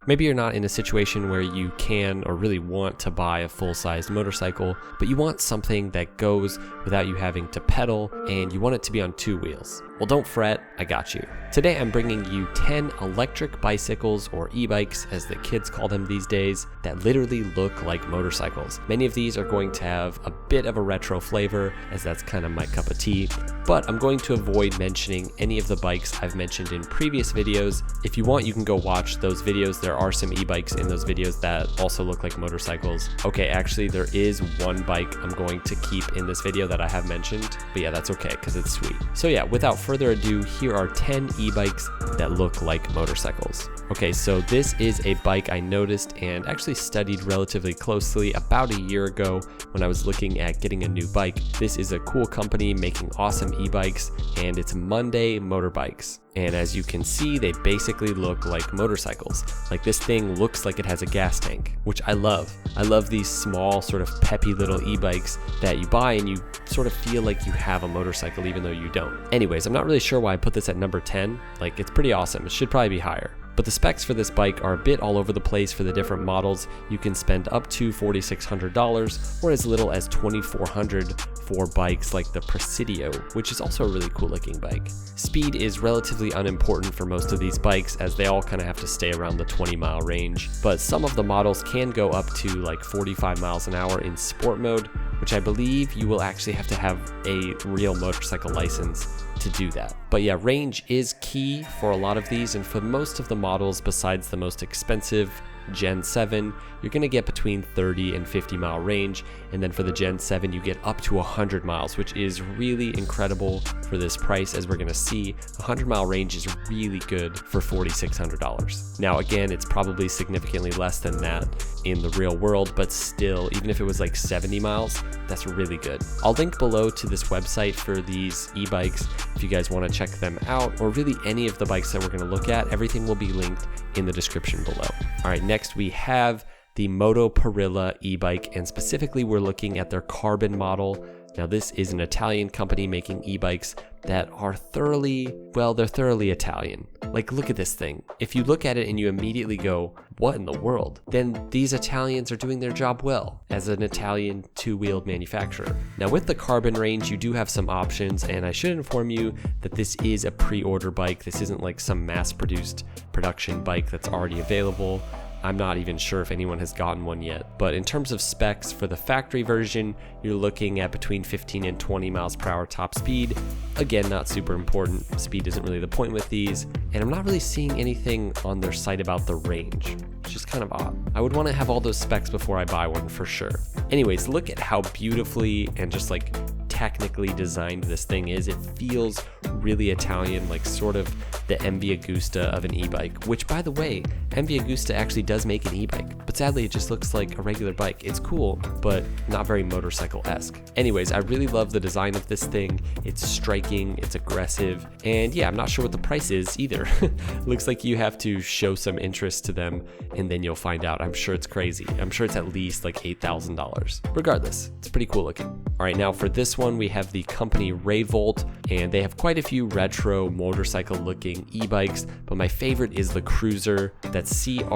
Maybe you're not in a situation where you can or really want to buy a full-sized motorcycle, but you want something that goes without you having to pedal, and you want it to be on 2 wheels. Well, don't fret, I got you. Today I'm bringing you 10 electric bicycles, or e-bikes as the kids call them these days, that literally look like motorcycles. Many of these are going to have a bit of a retro flavor, as that's kind of my cup of tea, but I'm going to avoid mentioning any of the bikes I've mentioned in previous videos. If you want, you can go watch those videos. There are some e-bikes in those videos that also look like motorcycles. Okay, actually there is one bike I'm going to keep in this video that I have mentioned, but yeah, that's okay because it's sweet. So yeah, without further ado, here are 10 e-bikes that look like motorcycles. Okay, so this is a bike I noticed and actually studied relatively closely about a year ago when I was looking at getting a new bike. This is a cool company making awesome e-bikes, and it's Monday Motorbikes. And as you can see, they basically look like motorcycles. Like, this thing looks like it has a gas tank, which I love. I love these small, sort of peppy little e-bikes that you buy and you sort of feel like you have a motorcycle even though you don't. Anyways, I'm not really sure why I put this at number 10. Like, it's pretty awesome. It should probably be higher. But the specs for this bike are a bit all over the place for the different models. You can spend up to $4,600 or as little as $2,400 for bikes like the Presidio, which is also a really cool looking bike. Speed is relatively unimportant for most of these bikes, as they all kind of have to stay around the 20-mile range, but some of the models can go up to like 45 miles an hour in sport mode, which I believe you will actually have to have a real motorcycle license to do that. But yeah, range is key for a lot of these, and for most of the models besides the most expensive Gen 7, you're going to get between 30 and 50 mile range, and then for the Gen 7 you get up to 100 miles, which is really incredible for this price. As we're going to see, 100 mile range is really good for $4,600. Now again, it's probably significantly less than that in the real world, but still, even if it was like 70 miles, that's really good. I'll link below to this website for these e-bikes if you guys want to check them out, or really any of the bikes that we're going to look at. Everything will be linked in the description below. All right, next we have the Moto Parilla e-bike, and specifically we're looking at their carbon model. Now this is an Italian company making e-bikes that are thoroughly Italian. Like, look at this thing. If you look at it and you immediately go, what in the world? Then these Italians are doing their job well as an Italian two-wheeled manufacturer. Now with the carbon range, you do have some options, and I should inform you that this is a pre-order bike. This isn't like some mass-produced production bike that's already available. I'm not even sure if anyone has gotten one yet, but in terms of specs, for the factory version, you're looking at between 15 and 20 miles per hour top speed. Again, not super important. Speed isn't really the point with these, and I'm not really seeing anything on their site about the range, which is kind of odd. I would want to have all those specs before I buy one for sure. Anyways, look at how beautifully and just like technically designed this thing is. It feels really Italian, like sort of the MV Agusta of an e-bike, which by the way, MV Agusta actually does make an e-bike, but sadly it just looks like a regular bike. It's cool, but not very motorcycle-esque. Anyways, I really love the design of this thing. It's striking, it's aggressive, and yeah, I'm not sure what the price is either. Looks like you have to show some interest to them and then you'll find out. I'm sure it's crazy. I'm sure it's at least like $8,000. Regardless, it's pretty cool looking. All right, now for this one, we have the company Rayvolt, and they have quite a few retro motorcycle looking e-bikes, but my favorite is the Cruiser. That's C-R-U-Z-E-R.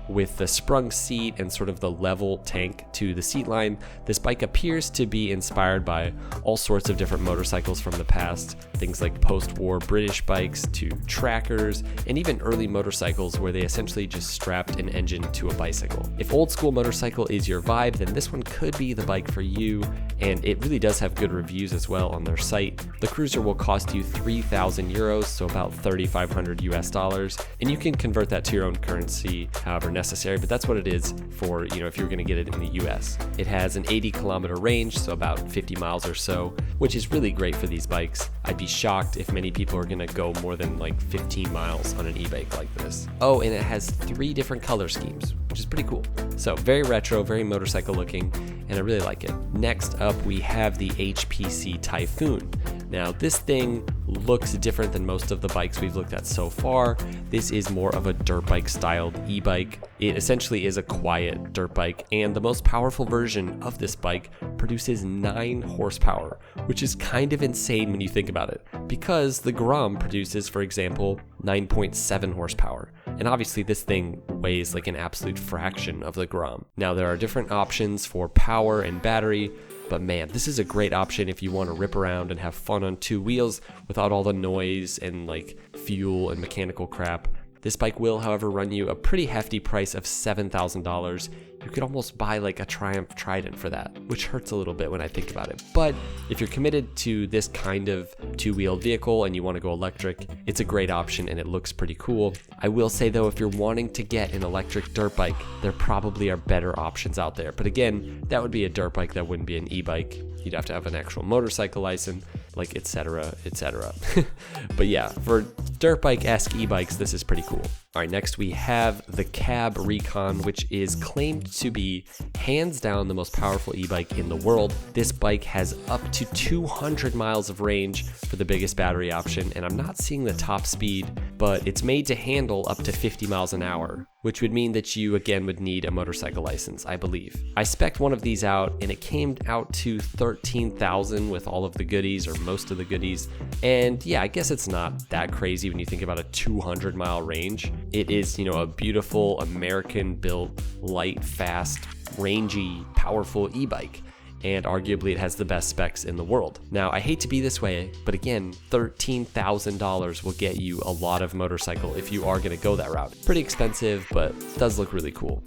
With the sprung seat and sort of the level tank to the seat line, this bike appears to be inspired by all sorts of different motorcycles from the past, things like post-war British bikes to trackers, and even early motorcycles where they essentially just strapped an engine to a bicycle. If old school motorcycle is your vibe, then this one could be the bike for you, and it really does have good reviews as well on their site. The Cruiser will cost you 3,000 euros, so about 3,500 US dollars, and you can convert that to your own currency however necessary, but that's what it is for, if you're going to get it in the US. It has an 80-kilometer range, so about 50 miles or so, which is really great for these bikes. I'd be shocked if many people are going to go more than like 15 miles on an e-bike like this. Oh, and it has 3 different color schemes, which is pretty cool. So very retro, very motorcycle looking, and I really like it. Next up, we have the HPC Typhoon. Now this thing looks different than most of the bikes we've looked at so far. This is more of a dirt bike styled e-bike. It essentially is a quiet dirt bike, and the most powerful version of this bike produces 9 horsepower, which is kind of insane when you think about it, because the Grom produces, for example, 9.7 horsepower. and obviously this thing weighs like an absolute fraction of the gram. Now there are different options for power and battery, but man, this is a great option if you want to rip around and have fun on two wheels without all the noise and like fuel and mechanical crap. This bike will, however, run you a pretty hefty price of $7,000. You could almost buy like a Triumph Trident for that, which hurts a little bit when I think about it. But if you're committed to this kind of two-wheeled vehicle and you want to go electric, it's a great option and it looks pretty cool. I will say though, if you're wanting to get an electric dirt bike, there probably are better options out there. But again, that would be a dirt bike, that wouldn't be an e-bike. You'd have to have an actual motorcycle license, like etc, etc. But yeah, for dirt bike-esque e-bikes, this is pretty cool. All right, next we have the Cab Recon, which is claimed to be hands down the most powerful e-bike in the world. This bike has up to 200 miles of range for the biggest battery option, and I'm not seeing the top speed, but it's made to handle up to 50 miles an hour, which would mean that you again would need a motorcycle license, I believe. I spec'd one of these out and it came out to $13,000 with all of the goodies, or most of the goodies. And yeah, I guess it's not that crazy when you think about a 200-mile range. It is, you know, a beautiful American-built, light, fast, rangy, powerful e-bike. And arguably it has the best specs in the world. Now, I hate to be this way, but again, $13,000 will get you a lot of motorcycle if you are gonna go that route. Pretty expensive, but does look really cool.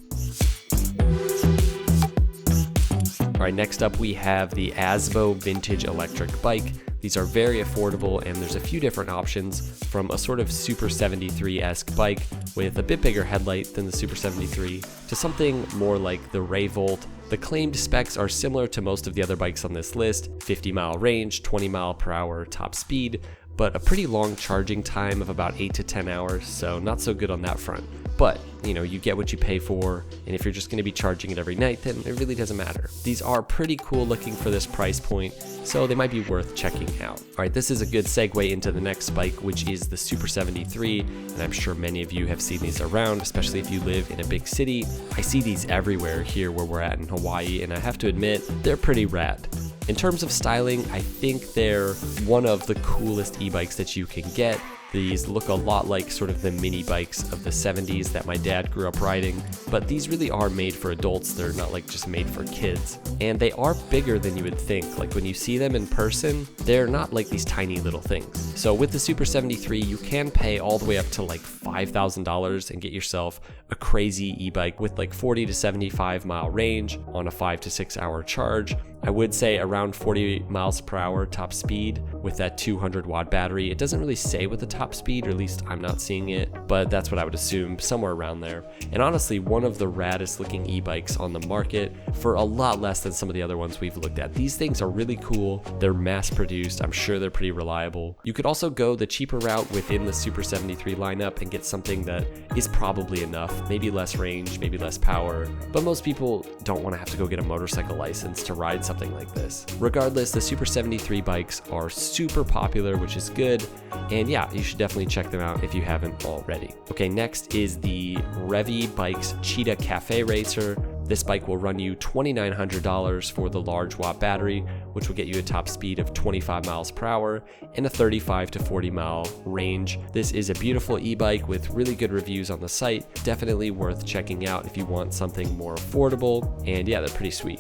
All right, next up we have the Azbo vintage electric bike. These are very affordable, and there's a few different options, from a sort of Super 73-esque bike with a bit bigger headlight than the Super 73 to something more like the Rayvolt. The claimed specs are similar to most of the other bikes on this list: 50-mile range, 20-mile-per-hour top speed, but a pretty long charging time of about 8 to 10 hours, so not so good on that front. But, you know, you get what you pay for, and if you're just going to be charging it every night, then it really doesn't matter. These are pretty cool looking for this price point, so they might be worth checking out. All right, this is a good segue into the next bike, which is the Super 73, and I'm sure many of you have seen these around, especially if you live in a big city. I see these everywhere here where we're at in Hawaii, and I have to admit, they're pretty rad. In terms of styling, I think they're one of the coolest e-bikes that you can get. These look a lot like sort of the mini bikes of the 70s that my dad grew up riding, but these really are made for adults. They're not like just made for kids. And they are bigger than you would think. Like when you see them in person, they're not like these tiny little things. So with the Super 73, you can pay all the way up to like $5,000 and get yourself a crazy e-bike with like 40 to 75 mile range on a 5 to 6 hour charge. I would say around 40 miles per hour top speed with that 200 watt battery. It doesn't really say what the top speed, or at least I'm not seeing it, but that's what I would assume, somewhere around there. And honestly, one of the raddest looking e-bikes on the market for a lot less than some of the other ones we've looked at. These things are really cool. They're mass produced. I'm sure they're pretty reliable. You could also go the cheaper route within the Super 73 lineup and get something that is probably enough, maybe less range, maybe less power, but most people don't want to have to go get a motorcycle license to ride something like this. Regardless, the Super 73 bikes are super popular, which is good, and yeah, you should definitely check them out if you haven't already. Okay, next is the Revibikes Cheeta Cafe Racer. This bike will run you $2,900 for the large watt battery, which will get you a top speed of 25 miles per hour and a 35 to 40 mile range. This is a beautiful e-bike with really good reviews on the site. Definitely worth checking out if you want something more affordable, and yeah, they're pretty sweet.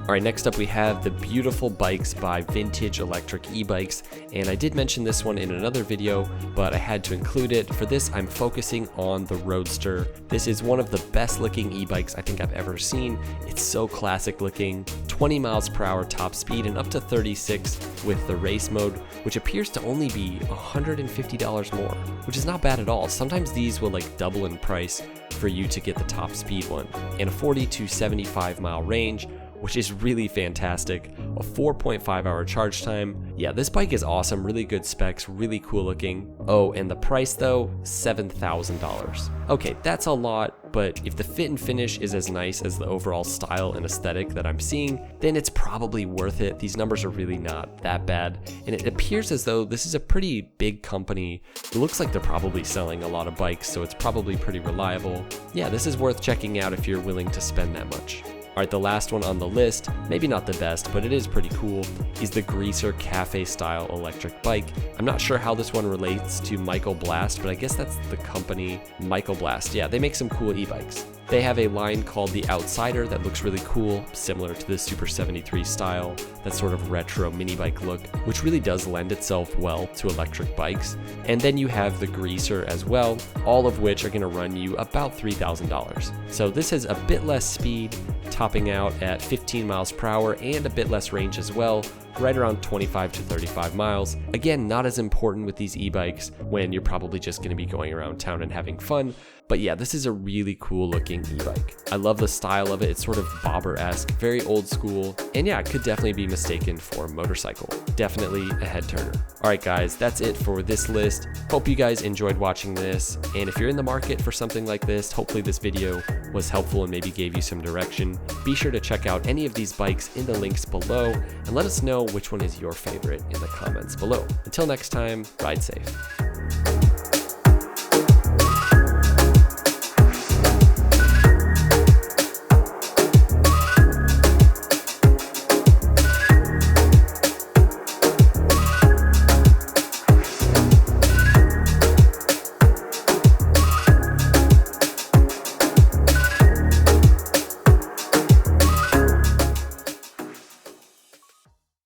All right, next up we have the beautiful bikes by Vintage Electric E-Bikes, and I did mention this one in another video, but I had to include it. For this, I'm focusing on the Roadster. This is one of the best looking e-bikes I think I've ever seen. It's so classic looking, 20 miles per hour top speed and up to 36 with the race mode, which appears to only be $150 more, which is not bad at all. Sometimes these will like double in price for you to get the top speed one, and a 40 to 75 mile range, which is really fantastic. A 4.5 hour charge time. Yeah, this bike is awesome, really good specs, really cool looking. Oh, and the price though, $7,000. Okay, that's a lot, but if the fit and finish is as nice as the overall style and aesthetic that I'm seeing, then it's probably worth it. These numbers are really not that bad, and it appears as though this is a pretty big company. It looks like they're probably selling a lot of bikes, so it's probably pretty reliable. Yeah, this is worth checking out if you're willing to spend that much. Alright, the last one on the list, maybe not the best, but it is pretty cool, is the Greaser Cafe style electric bike. I'm not sure how this one relates to Mycoblast, but I guess that's the company Mycoblast. Yeah, they make some cool e-bikes. They have a line called the Outsider that looks really cool, similar to the Super 73 style, that sort of retro mini bike look, which really does lend itself well to electric bikes. And then you have the Greaser as well, all of which are going to run you about $3,000. So this has a bit less speed, topping out at 15 miles per hour and a bit less range as well, right around 25 to 35 miles. Again, not as important with these e-bikes when you're probably just going to be going around town and having fun. But yeah, this is a really cool looking e-bike. I love the style of it. It's sort of bobber-esque, very old school. And yeah, it could definitely be mistaken for a motorcycle. Definitely a head turner. All right, guys, that's it for this list. Hope you guys enjoyed watching this. And if you're in the market for something like this, hopefully this video was helpful and maybe gave you some direction. Be sure to check out any of these bikes in the links below and let us know which one is your favorite in the comments below. Until next time, ride safe.